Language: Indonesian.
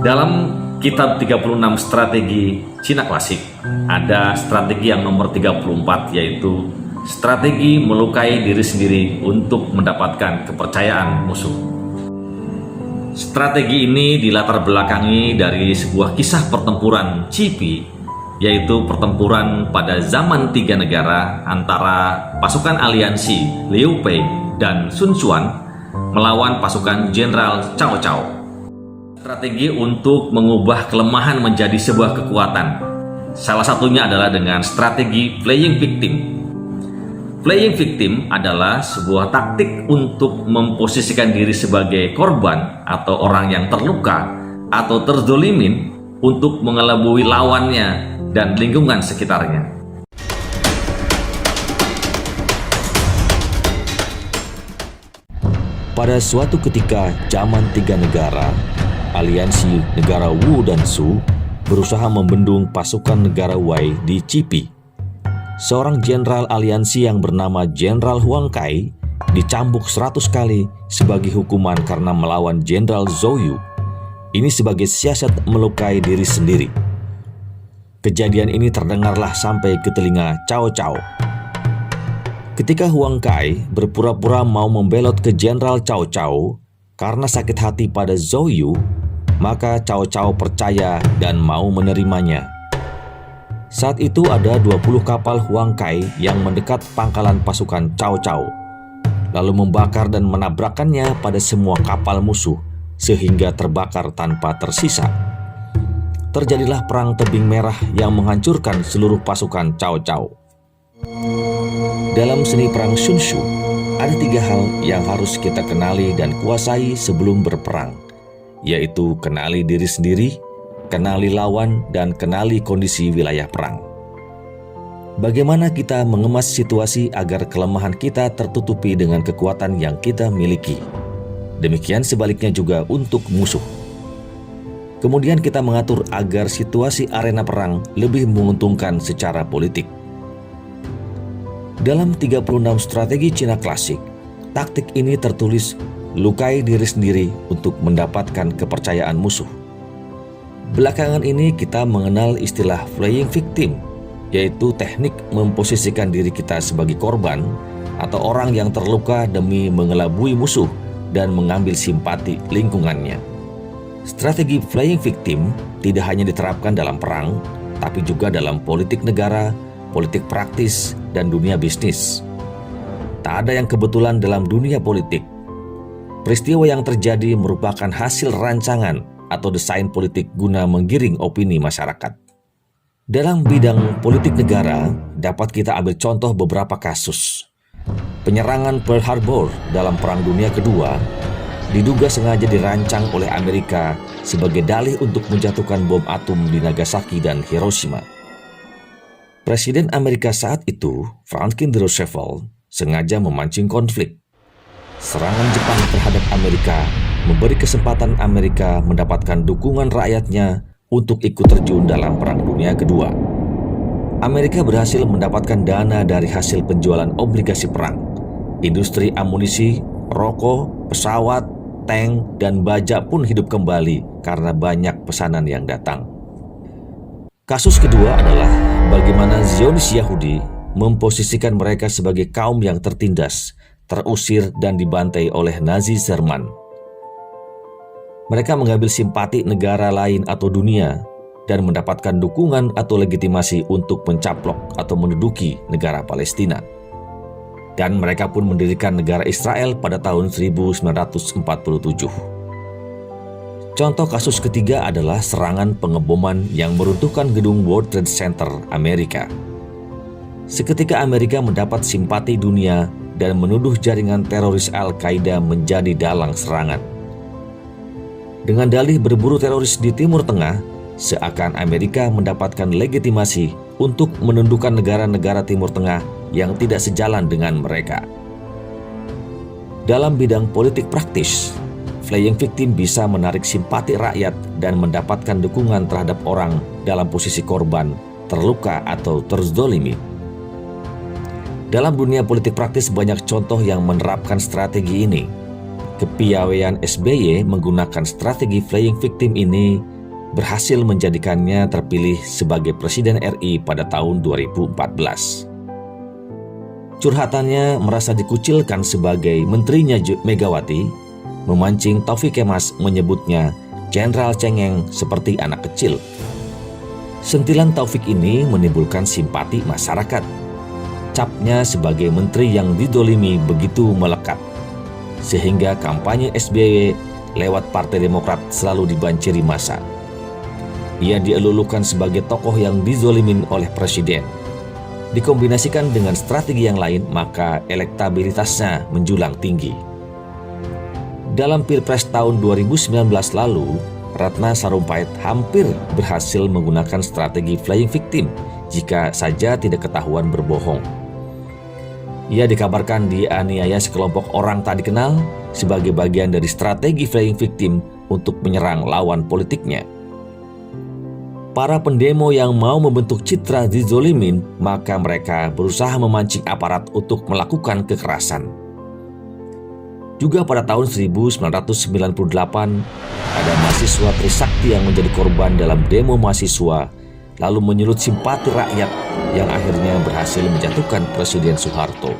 Dalam kitab 36 strategi Cina klasik, ada strategi yang nomor 34, yaitu strategi melukai diri sendiri untuk mendapatkan kepercayaan musuh. Strategi ini dilatar belakangi dari sebuah kisah pertempuran Cipi, yaitu pertempuran pada zaman tiga negara antara pasukan aliansi Liu Bei dan Sun Quan melawan pasukan Jenderal Cao Cao. Strategi untuk mengubah kelemahan menjadi sebuah kekuatan. Salah satunya adalah dengan strategi playing victim. Playing victim adalah sebuah taktik untuk memposisikan diri sebagai korban atau orang yang terluka atau terzolimin untuk mengelabui lawannya dan lingkungan sekitarnya. Pada suatu ketika zaman tiga negara, aliansi negara Wu dan Su berusaha membendung pasukan negara Wei di Cipi. Seorang jenderal aliansi yang bernama Jenderal Huang Kai dicambuk 100 kali sebagai hukuman karena melawan Jenderal Zhou Yu. Ini sebagai siasat melukai diri sendiri. Kejadian ini terdengarlah sampai ke telinga Cao Cao. Ketika Huang Kai berpura-pura mau membelot ke Jenderal Cao Cao karena sakit hati pada Zhou Yu, maka Cao Cao percaya dan mau menerimanya. Saat itu ada 20 kapal Huang Kai yang mendekat pangkalan pasukan Cao Cao, lalu membakar dan menabrakkannya pada semua kapal musuh sehingga terbakar tanpa tersisa. Terjadilah perang tebing merah yang menghancurkan seluruh pasukan Cao Cao. Dalam seni perang Sun Tzu, ada 3 hal yang harus kita kenali dan kuasai sebelum berperang, yaitu kenali diri sendiri, kenali lawan, dan kenali kondisi wilayah perang. Bagaimana kita mengemas situasi agar kelemahan kita tertutupi dengan kekuatan yang kita miliki. Demikian sebaliknya juga untuk musuh. Kemudian kita mengatur agar situasi arena perang lebih menguntungkan secara politik. Dalam 36 strategi Cina klasik, taktik ini tertulis lukai diri sendiri untuk mendapatkan kepercayaan musuh. Belakangan ini kita mengenal istilah playing victim, yaitu teknik memposisikan diri kita sebagai korban atau orang yang terluka demi mengelabui musuh dan mengambil simpati lingkungannya. Strategi playing victim tidak hanya diterapkan dalam perang, tapi juga dalam politik negara, politik praktis, dan dunia bisnis. Tak ada yang kebetulan dalam dunia politik. Peristiwa yang terjadi merupakan hasil rancangan atau desain politik guna menggiring opini masyarakat. Dalam bidang politik negara, dapat kita ambil contoh beberapa kasus. Penyerangan Pearl Harbor dalam Perang Dunia Kedua diduga sengaja dirancang oleh Amerika sebagai dalih untuk menjatuhkan bom atom di Nagasaki dan Hiroshima. Presiden Amerika saat itu, Franklin D. Roosevelt, sengaja memancing konflik. Serangan Jepang terhadap Amerika memberi kesempatan Amerika mendapatkan dukungan rakyatnya untuk ikut terjun dalam Perang Dunia Kedua. Amerika berhasil mendapatkan dana dari hasil penjualan obligasi perang, industri amunisi, rokok, pesawat, tank, dan baja pun hidup kembali karena banyak pesanan yang datang. Kasus kedua adalah bagaimana Zionis Yahudi memposisikan mereka sebagai kaum yang tertindas, terusir, dan dibantai oleh Nazi Jerman. Mereka mengambil simpati negara lain atau dunia dan mendapatkan dukungan atau legitimasi untuk mencaplok atau menduduki negara Palestina. Dan mereka pun mendirikan negara Israel pada tahun 1947. Contoh kasus ketiga adalah serangan pengeboman yang meruntuhkan gedung World Trade Center Amerika. Seketika Amerika mendapat simpati dunia dan menuduh jaringan teroris Al-Qaeda menjadi dalang serangan. Dengan dalih berburu teroris di Timur Tengah, seakan Amerika mendapatkan legitimasi untuk menundukkan negara-negara Timur Tengah yang tidak sejalan dengan mereka. Dalam bidang politik praktis, playing victim bisa menarik simpati rakyat dan mendapatkan dukungan terhadap orang dalam posisi korban, terluka, atau terzolimi. Dalam dunia politik praktis banyak contoh yang menerapkan strategi ini. Kepiawaian SBY menggunakan strategi playing victim ini berhasil menjadikannya terpilih sebagai Presiden RI pada tahun 2014. Curhatannya merasa dikucilkan sebagai menterinya Megawati, memancing Taufik Kemas menyebutnya Jenderal Cengeng seperti anak kecil. Sentilan Taufik ini menimbulkan simpati masyarakat. Capnya sebagai menteri yang didolimi begitu melekat, sehingga kampanye SBY lewat Partai Demokrat selalu dibanjiri massa. Ia dielulukan sebagai tokoh yang dizolimin oleh presiden. Dikombinasikan dengan strategi yang lain, maka elektabilitasnya menjulang tinggi. Dalam Pilpres tahun 2019 lalu, Ratna Sarumpait hampir berhasil menggunakan strategi flying victim jika saja tidak ketahuan berbohong. Ia dikabarkan dianiaya sekelompok orang tak dikenal sebagai bagian dari strategi flying victim untuk menyerang lawan politiknya. Para pendemo yang mau membentuk citra dizolimin, maka mereka berusaha memancing aparat untuk melakukan kekerasan. Juga pada tahun 1998, ada mahasiswa Trisakti yang menjadi korban dalam demo mahasiswa, lalu menyulut simpati rakyat yang akhirnya berhasil menjatuhkan Presiden Soeharto.